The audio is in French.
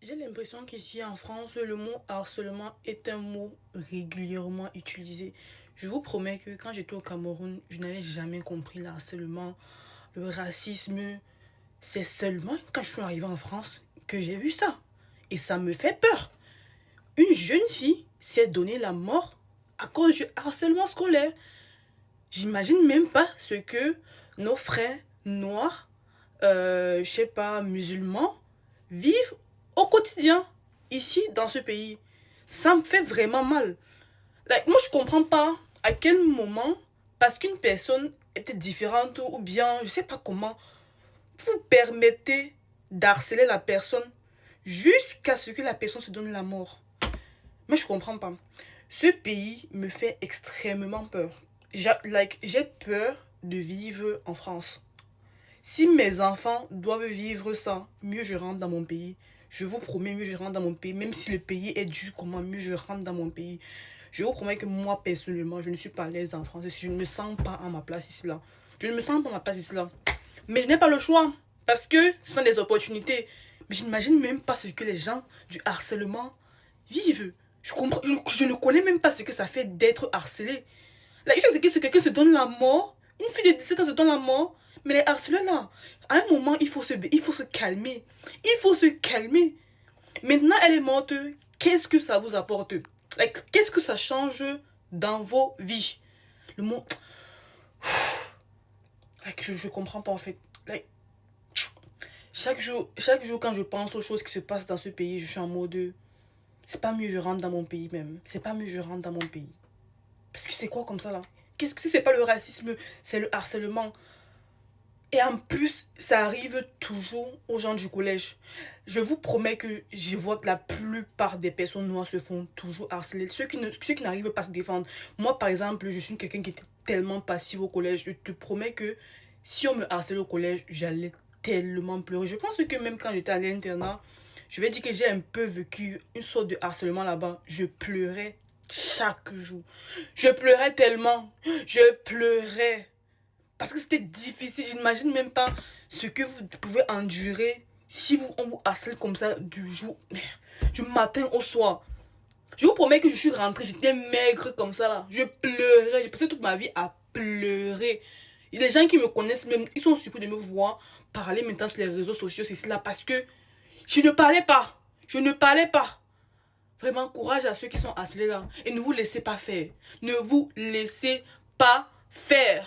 J'ai l'impression qu'ici en France, le mot harcèlement est un mot régulièrement utilisé. Je vous promets que quand j'étais au Cameroun, je n'avais jamais compris le harcèlement, le racisme. C'est seulement quand je suis arrivée en France que j'ai vu ça. Et ça me fait peur. Une jeune fille s'est donné la mort à cause du harcèlement scolaire. J'imagine même pas ce que nos frères noirs, je sais pas, musulmans, vivent au quotidien, ici, dans ce pays. Ça me fait vraiment mal. Moi, je comprends pas à quel moment, parce qu'une personne était différente ou bien, je sais pas comment, vous permettez d'harceler la personne jusqu'à ce que la personne se donne la mort. Mais je comprends pas. Ce pays me fait extrêmement peur. J'ai peur de vivre en France. Si mes enfants doivent vivre ça, mieux je rentre dans mon pays. Je vous promets, mieux je rentre dans mon pays. Même si le pays est dur, comment mieux je rentre dans mon pays. Je vous promets que moi, personnellement, je ne suis pas à l'aise en France. Je ne me sens pas à ma place ici là. Je ne me sens pas à ma place ici là. Mais je n'ai pas le choix. Parce que ce sont des opportunités. Mais j'imagine même pas ce que les gens du harcèlement vivent. Je ne connais même pas ce que ça fait d'être harcelé. Je sais que quelqu'un se donne la mort. Une fille de 17 ans se donne la mort. Mais les harceleurs là, à un moment, il faut se calmer. Il faut se calmer. Maintenant, elle est morte. Qu'est-ce que ça vous apporte? Qu'est-ce que ça change dans vos vies? Le mot... je comprends pas en fait. Chaque jour, quand je pense aux choses qui se passent dans ce pays, je suis en mode... C'est pas mieux je rentre dans mon pays même. C'est pas mieux je rentre dans mon pays. Parce que c'est quoi comme ça là? Qu'est-ce que c'est pas le racisme, c'est le harcèlement. Et en plus, ça arrive toujours aux gens du collège. Je vous promets que je vois que la plupart des personnes noires se font toujours harceler. Ceux qui n'arrivent pas à se défendre. Moi, par exemple, je suis quelqu'un qui était tellement passif au collège. Je te promets que si on me harcelait au collège, j'allais tellement pleurer. Je pense que même quand j'étais à l'internat, je vais dire que j'ai un peu vécu une sorte de harcèlement là-bas. Je pleurais chaque jour. Je pleurais tellement. Je pleurais. Parce que c'était difficile. J'imagine même pas ce que vous pouvez endurer si on vous harcèle comme ça du matin au soir. Je vous promets que je suis rentrée, j'étais maigre comme ça là. Je pleurais, j'ai passé toute ma vie à pleurer. Il y a des gens qui me connaissent même, ils sont surpris de me voir parler maintenant sur les réseaux sociaux, c'est là, parce que je ne parlais pas. Je ne parlais pas. Vraiment, courage à ceux qui sont harcelés là. Et ne vous laissez pas faire. Ne vous laissez pas faire.